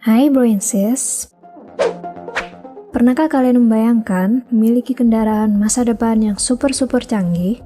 Hai bro and sis, pernahkah kalian membayangkan memiliki kendaraan masa depan yang super canggih?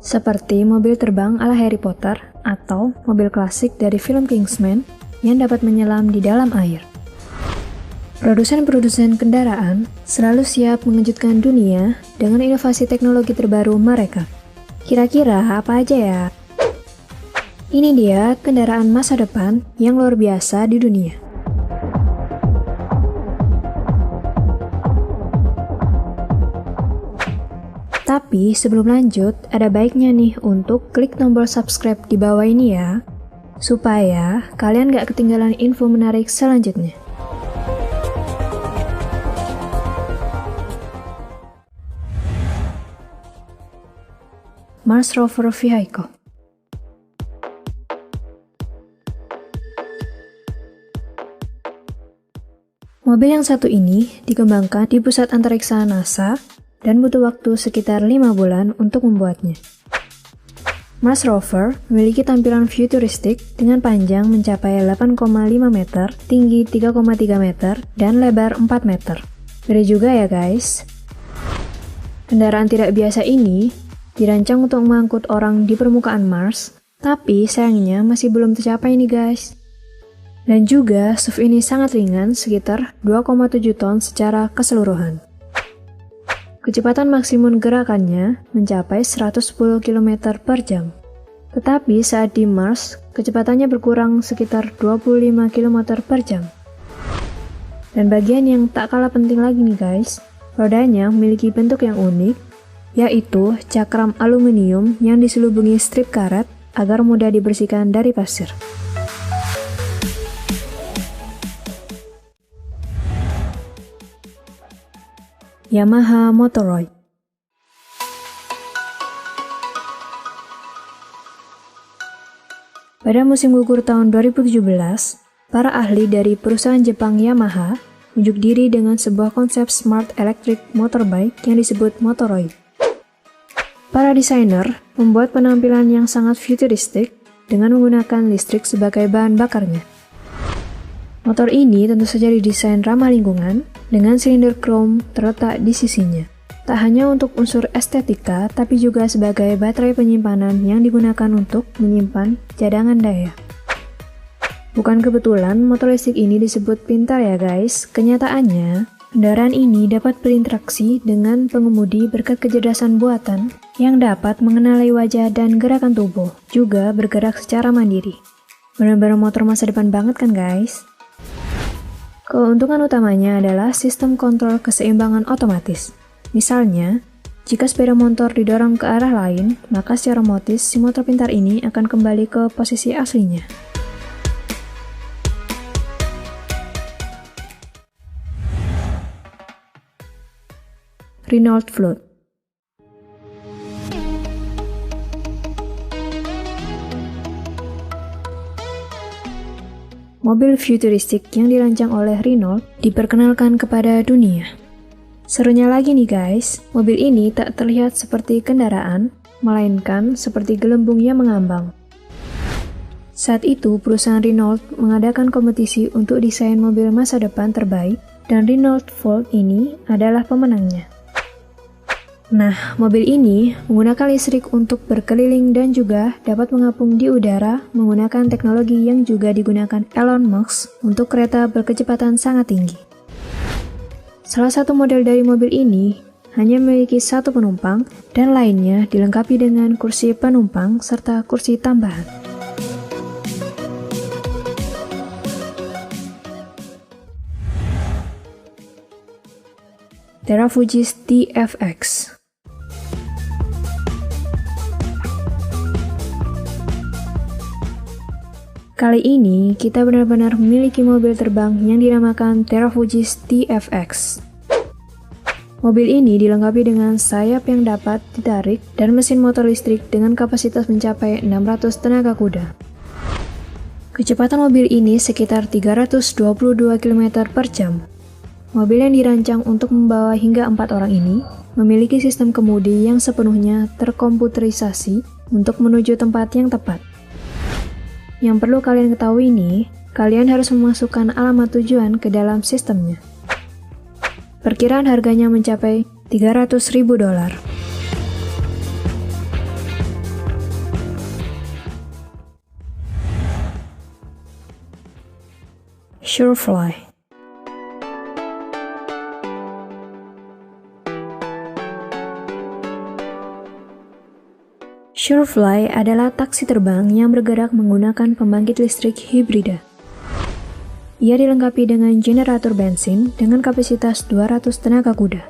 Seperti mobil terbang ala Harry Potter atau mobil klasik dari film Kingsman yang dapat menyelam di dalam air. Produsen-produsen kendaraan selalu siap mengejutkan dunia dengan inovasi teknologi terbaru mereka. Kira-kira apa aja ya? Ini dia kendaraan masa depan yang luar biasa di dunia. Tapi sebelum lanjut, ada baiknya nih untuk klik tombol subscribe di bawah ini ya, supaya kalian gak ketinggalan info menarik selanjutnya. Mars Rover Vehicle. Mobil yang satu ini dikembangkan di pusat antariksa NASA dan butuh waktu sekitar 5 bulan untuk membuatnya. Mars Rover memiliki tampilan futuristik dengan panjang mencapai 8,5 meter, tinggi 3,3 meter, dan lebar 4 meter. Beda juga ya guys. Kendaraan tidak biasa ini dirancang untuk mengangkut orang di permukaan Mars, tapi sayangnya masih belum tercapai nih guys. Dan juga SUV ini sangat ringan, sekitar 2,7 ton secara keseluruhan. Kecepatan maksimum gerakannya mencapai 110 km per jam. Tetapi saat di Mars, kecepatannya berkurang sekitar 25 km per jam. Dan bagian yang tak kalah penting lagi nih guys, rodanya memiliki bentuk yang unik, yaitu cakram aluminium yang diselubungi strip karet agar mudah dibersihkan dari pasir. Yamaha Motoroid. Pada musim gugur tahun 2017, para ahli dari perusahaan Jepang Yamaha unjuk diri dengan sebuah konsep smart electric motorbike yang disebut Motoroid. Para desainer membuat penampilan yang sangat futuristik dengan menggunakan listrik sebagai bahan bakarnya. Motor ini tentu saja didesain ramah lingkungan dengan silinder krom terletak di sisinya. Tak hanya untuk unsur estetika, tapi juga sebagai baterai penyimpanan yang digunakan untuk menyimpan cadangan daya. Bukan kebetulan motor listrik ini disebut pintar ya guys. Kenyataannya, kendaraan ini dapat berinteraksi dengan pengemudi berkat kecerdasan buatan yang dapat mengenali wajah dan gerakan tubuh, juga bergerak secara mandiri. Benar-benar motor masa depan banget kan guys? Keuntungan utamanya adalah sistem kontrol keseimbangan otomatis. Misalnya, jika sepeda motor didorong ke arah lain, maka secara otomatis si motor pintar ini akan kembali ke posisi aslinya. Renault Float. Mobil futuristik yang dirancang oleh Renault diperkenalkan kepada dunia. Serunya lagi nih guys, mobil ini tak terlihat seperti kendaraan, melainkan seperti gelembung yang mengambang. Saat itu, perusahaan Renault mengadakan kompetisi untuk desain mobil masa depan terbaik, dan Renault Float ini adalah pemenangnya. Nah, mobil ini menggunakan listrik untuk berkeliling dan juga dapat mengapung di udara menggunakan teknologi yang juga digunakan Elon Musk untuk kereta berkecepatan sangat tinggi. Salah satu model dari mobil ini hanya memiliki satu penumpang dan lainnya dilengkapi dengan kursi penumpang serta kursi tambahan. Terafugis TFX. Kali ini kita benar-benar memiliki mobil terbang yang dinamakan Terafugis TFX. Mobil ini dilengkapi dengan sayap yang dapat ditarik dan mesin motor listrik dengan kapasitas mencapai 600 tenaga kuda. Kecepatan mobil ini sekitar 322 km per jam. Mobil yang dirancang untuk membawa hingga 4 orang ini memiliki sistem kemudi yang sepenuhnya terkomputerisasi untuk menuju tempat yang tepat. Yang perlu kalian ketahui ini, kalian harus memasukkan alamat tujuan ke dalam sistemnya. Perkiraan harganya mencapai $300.000. Surefly. Surefly adalah taksi terbang yang bergerak menggunakan pembangkit listrik hibrida. Ia dilengkapi dengan generator bensin dengan kapasitas 200 tenaga kuda.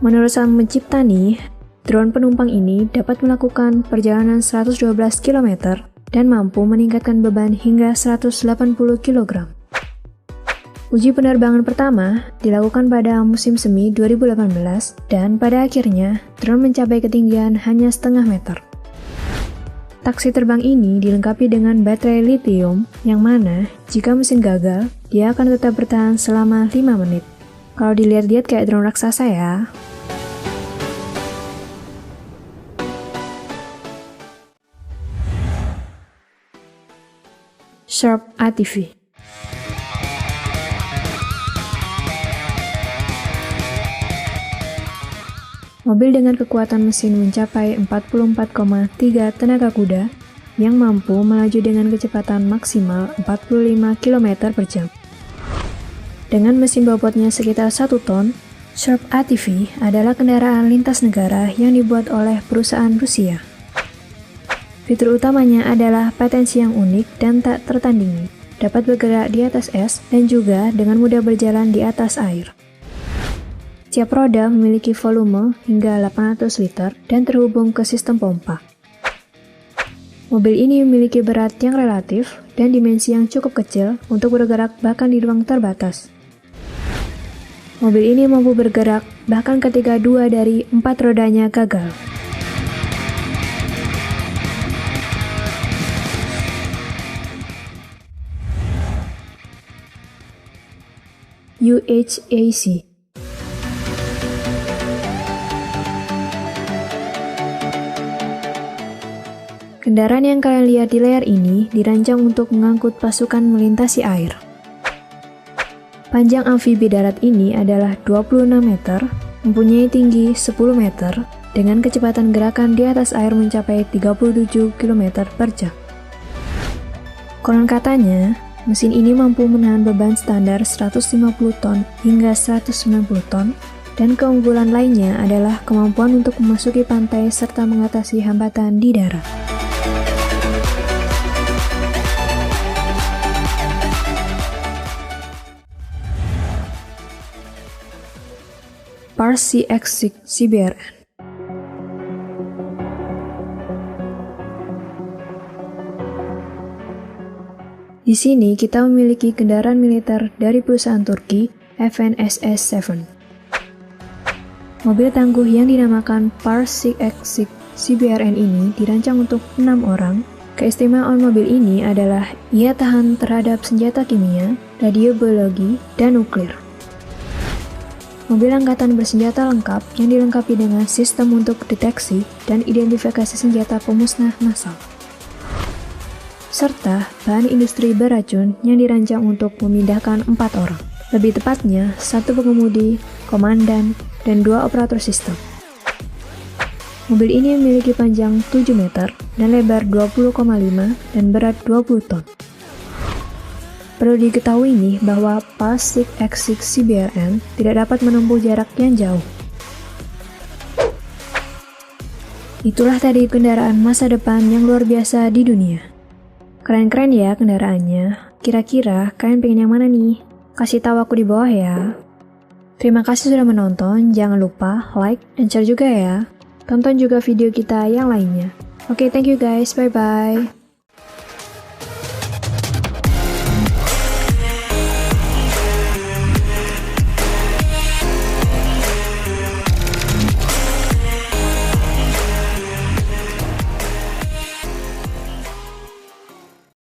Menurut sang pencipta nih, drone penumpang ini dapat melakukan perjalanan 112 km dan mampu meningkatkan beban hingga 180 kg. Uji penerbangan pertama dilakukan pada musim semi 2018 dan pada akhirnya drone mencapai ketinggian hanya setengah meter. Taksi terbang ini dilengkapi dengan baterai lithium yang mana jika mesin gagal, dia akan tetap bertahan selama 5 menit. Kalau dilihat-lihat kayak drone raksasa ya. Sharp ATV. Mobil dengan kekuatan mesin mencapai 44,3 tenaga kuda yang mampu melaju dengan kecepatan maksimal 45 km per jam. Dengan mesin bobotnya sekitar 1 ton, Sharp ATV adalah kendaraan lintas negara yang dibuat oleh perusahaan Rusia. Fitur utamanya adalah potensi yang unik dan tak tertandingi, dapat bergerak di atas es dan juga dengan mudah berjalan di atas air. Setiap roda memiliki volume hingga 800 liter dan terhubung ke sistem pompa. Mobil ini memiliki berat yang relatif dan dimensi yang cukup kecil untuk bergerak bahkan di ruang terbatas. Mobil ini mampu bergerak bahkan ketika 2 dari 4 rodanya gagal. UHAC. Kendaraan yang kalian lihat di layar ini dirancang untuk mengangkut pasukan melintasi air. Panjang amfibi darat ini adalah 26 meter, mempunyai tinggi 10 meter, dengan kecepatan gerakan di atas air mencapai 37 km per jam. Konon katanya, mesin ini mampu menahan beban standar 150 ton hingga 190 ton, dan keunggulan lainnya adalah kemampuan untuk memasuki pantai serta mengatasi hambatan di darat. Pars CX6 CBRN. Di sini kita memiliki kendaraan militer dari perusahaan Turki FNSS-7. Mobil tangguh yang dinamakan Pars CX6 CBRN ini dirancang untuk 6 orang. Keistimewaan mobil ini adalah ia tahan terhadap senjata kimia, radiobiologi, dan nuklir. Mobil angkatan bersenjata lengkap yang dilengkapi dengan sistem untuk deteksi dan identifikasi senjata pemusnah massal, serta bahan industri beracun yang dirancang untuk memindahkan 4 orang, lebih tepatnya 1 pengemudi, komandan, dan 2 operator sistem. Mobil ini memiliki panjang 7 meter dan lebar 20,5 dan berat 20 ton. Perlu diketahui nih bahwa Pars CX6 CBRN tidak dapat menempuh jarak yang jauh. Itulah tadi kendaraan masa depan yang luar biasa di dunia. Keren-keren ya kendaraannya. Kira-kira kalian pengen yang mana nih? Kasih tahu aku di bawah ya. Terima kasih sudah menonton. Jangan lupa like dan share juga ya. Tonton juga video kita yang lainnya. Oke, thank you guys. Bye-bye.